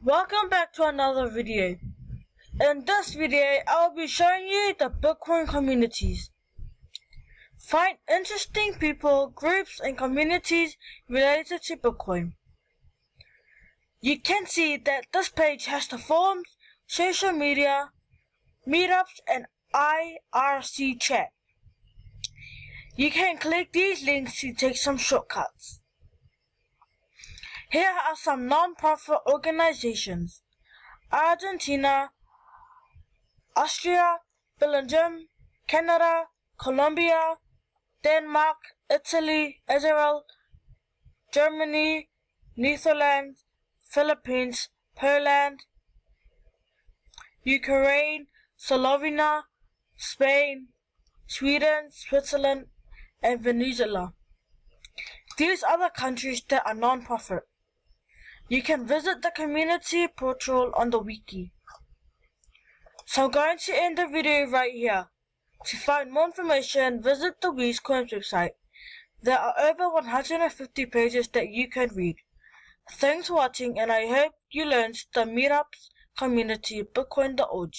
Welcome back to another video. In this video, I'll be showing you the Bitcoin communities. Find interesting people, groups, and communities related to Bitcoin. You can see that this page has the forums, social media, meetups, and IRC chat. You can click these links to take some shortcuts. Here are some non-profit organizations: Argentina, Austria, Belgium, Canada, Colombia, Denmark, Italy, Israel, Germany, Netherlands, Philippines, Poland, Ukraine, Slovenia, Spain, Sweden, Switzerland, and Venezuela. These are the countries that are non-profit. You can visit the community portal on the wiki. So I'm going to end the video right here. To find more information, visit the WheezCoins website. There are over 150 pages that you can read. Thanks for watching, and I hope you learned the meetups community Bitcoin.org.